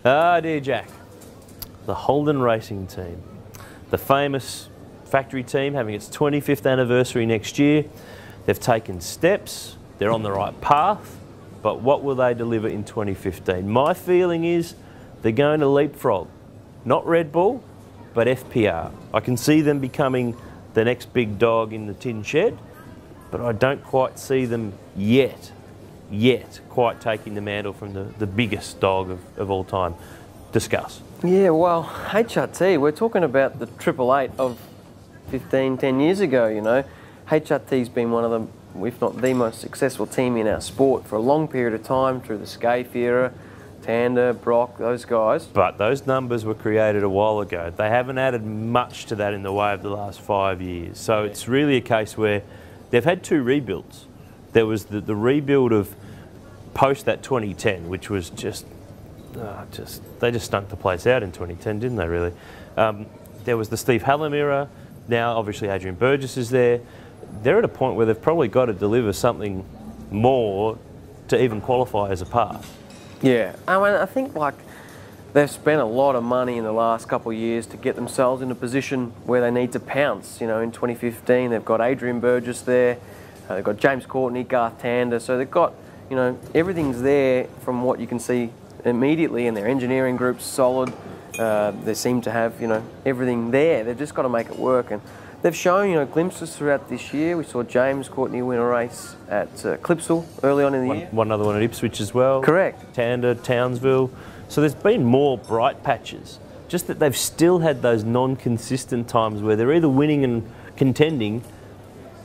Ah, dear Jack, the Holden Racing Team, the famous factory team having its 25th anniversary next year. They've taken steps, they're on the right path, but what will they deliver in 2015? My feeling is they're going to leapfrog, not Red Bull, but FPR. I can see them becoming the next big dog in the tin shed, but I don't quite see them yet quite taking the mantle from the biggest dog of all time. Discuss. Yeah, well, HRT, we're talking about the 888 of 10 years ago, you know. HRT's been one of the, if not the most successful team in our sport for a long period of time through the Scaife era, Tander, Brock, those guys. But those numbers were created a while ago. They haven't added much to that in the way of the last 5 years. So it's really a case where they've had two rebuilds. There was the rebuild of post that 2010, which was they just stunk the place out in 2010, didn't they, really? There was the Steve Hallam era. Now, obviously, Adrian Burgess is there. They're at a point where they've probably got to deliver something more to even qualify as a path. Yeah, I mean, I think like they've spent a lot of money in the last couple of years to get themselves in a position where they need to pounce. You know, in 2015, they've got Adrian Burgess there. They've got James Courtney, Garth Tander. So they've got, you know, everything's there from what you can see immediately, and their engineering group's solid. They seem to have, you know, everything there. They've just got to make it work, and they've shown, you know, glimpses throughout this year. We saw James Courtney win a race at Clipsal early on in the year. One other one at Ipswich as well. Correct. Tander, Townsville. So there's been more bright patches. Just that they've still had those non-consistent times where they're either winning and contending,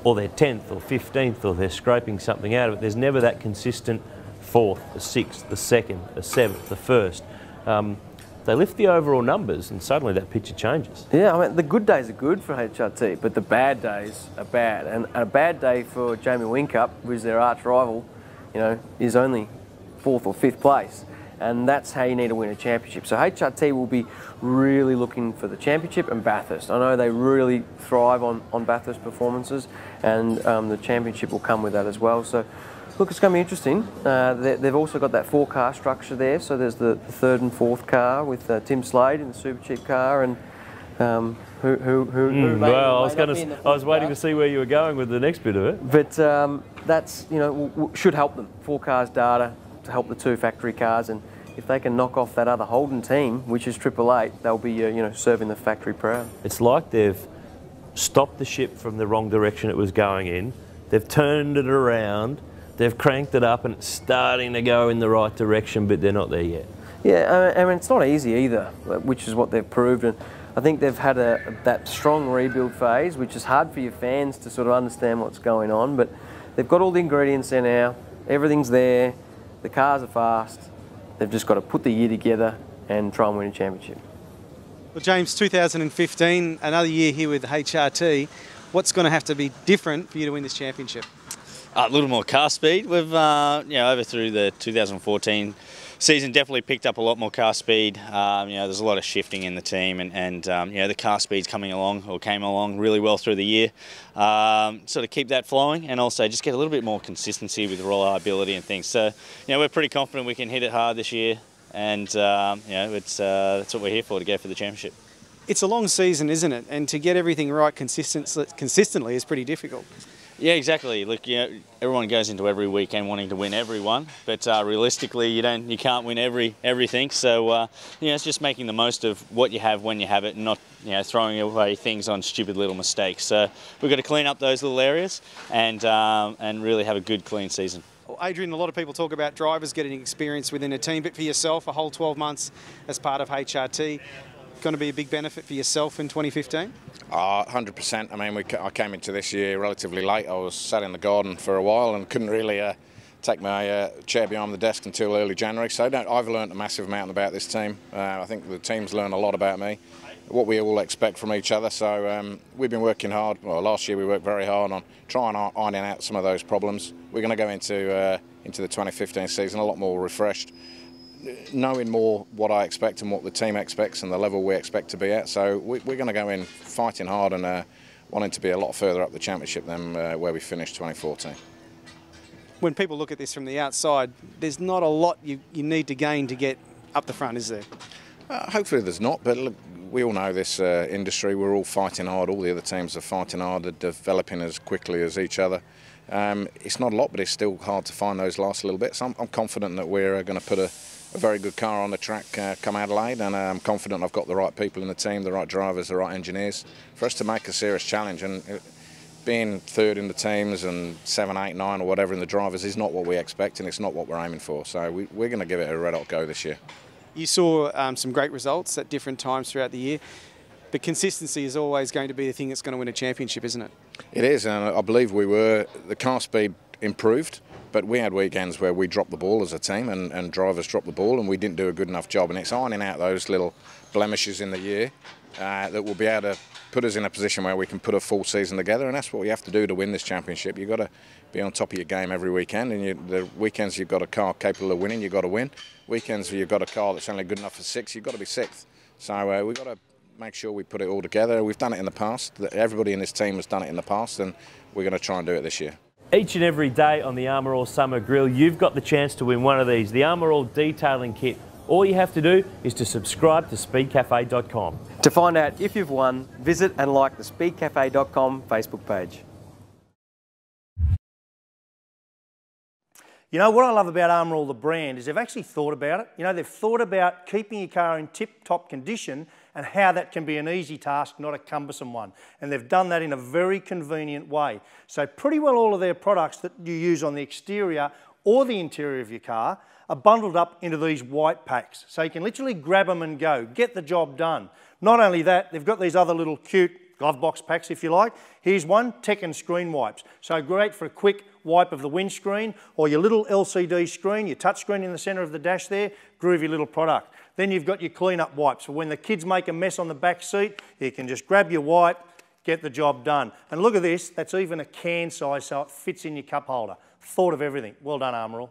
or they're 10th or 15th, or they're scraping something out of it. There's never that consistent 4th, the 6th, the 2nd, the 7th, the 1st. They lift the overall numbers and suddenly that picture changes. Yeah, I mean, the good days are good for HRT, but the bad days are bad. And a bad day for Jamie Whincup, who's their arch rival, you know, is only 4th or 5th place. And that's how you need to win a championship. So HRT will be really looking for the championship and Bathurst. I know they really thrive on Bathurst performances, and the championship will come with that as well. So look, it's going to be interesting. They've also got that 4-car structure there. So there's the 3rd and 4th car with Tim Slade in the super cheap car, and well, I was waiting to see where you were going with the next bit of it. But that's, you know, should help them. 4 cars data to help the 2 factory cars, and if they can knock off that other Holden team, which is 888, they'll be you know, serving the factory proud. It's like they've stopped the ship from the wrong direction it was going in. They've turned it around. They've cranked it up and it's starting to go in the right direction, but they're not there yet. Yeah, I mean, it's not easy either, which is what they've proved. And I think they've had that strong rebuild phase, which is hard for your fans to sort of understand what's going on, but they've got all the ingredients there now. Everything's there. The cars are fast. They've just got to put the year together and try and win a championship. Well, James, 2015, another year here with HRT. What's going to have to be different for you to win this championship? A little more car speed. We've, you know, over through the 2014 season, definitely picked up a lot more car speed. You know, there's a lot of shifting in the team, and you know, the car speed's came along really well through the year. Sort of keep that flowing, and also just get a little bit more consistency with reliability and things. So, you know, we're pretty confident we can hit it hard this year, and you know, that's what we're here for, to go for the championship. It's a long season, isn't it? And to get everything right consistently is pretty difficult. Yeah, exactly. Look, you know, everyone goes into every weekend wanting to win every one, but realistically, you can't win everything. So, you know, it's just making the most of what you have when you have it, and not, you know, throwing away things on stupid little mistakes. So we've got to clean up those little areas and really have a good, clean season. Well, Adrian, a lot of people talk about drivers getting experience within a team, but for yourself, a whole 12 months as part of HRT, going to be a big benefit for yourself in 2015? 100%. I mean, I came into this year relatively late. I was sat in the garden for a while and couldn't really take my chair behind the desk until early January. So I've learned a massive amount about this team. I think the team's learned a lot about me, what we all expect from each other. So we've been working hard. Well, last year we worked very hard on trying to iron out some of those problems. We're going to go into the 2015 season a lot more refreshed, knowing more what I expect and what the team expects and the level we expect to be at. So we're going to go in fighting hard and wanting to be a lot further up the championship than where we finished 2014. When people look at this from the outside, there's not a lot you need to gain to get up the front, is there? Hopefully there's not, but look, we all know this industry, we're all fighting hard, all the other teams are fighting hard, they're developing as quickly as each other. It's not a lot, but it's still hard to find those last little bits. I'm confident that we're going to put a very good car on the track come Adelaide, and I'm confident I've got the right people in the team, the right drivers, the right engineers, for us to make a serious challenge. And being third in the teams and 7, 8, 9 or whatever in the drivers is not what we expect, and it's not what we're aiming for. So we're going to give it a red-hot go this year. You saw some great results at different times throughout the year, but consistency is always going to be the thing that's going to win a championship, isn't it? It is, and I believe the car speed improved, but we had weekends where we dropped the ball as a team and drivers dropped the ball and we didn't do a good enough job, and it's ironing out those little blemishes in the year that will be able to put us in a position where we can put a full season together, and that's what you have to do to win this championship. You've got to be on top of your game every weekend, and the weekends you've got a car capable of winning, you've got to win. Weekends where you've got a car that's only good enough for 6th, you've got to be 6th. So we've got to make sure we put it all together. We've done it in the past. Everybody in this team has done it in the past, and we're going to try and do it this year. Each and every day on the Armour All Summer Grill, you've got the chance to win one of these, the Armour All Detailing Kit. All you have to do is to subscribe to speedcafe.com. To find out if you've won, visit and like the speedcafe.com Facebook page. You know, what I love about Armour All, the brand, is they've actually thought about it. You know, they've thought about keeping your car in tip-top condition and how that can be an easy task, not a cumbersome one. And they've done that in a very convenient way. So pretty well all of their products that you use on the exterior or the interior of your car are bundled up into these white packs. So you can literally grab them and go, get the job done. Not only that, they've got these other little cute glove box packs, if you like. Here's one, Tech and Screen Wipes. So great for a quick wipe of the windscreen or your little LCD screen, your touch screen in the centre of the dash there, groovy little product. Then you've got your clean-up wipes. For when the kids make a mess on the back seat, you can just grab your wipe, get the job done. And look at this, that's even a can size so it fits in your cup holder. Thought of everything. Well done, Armour All.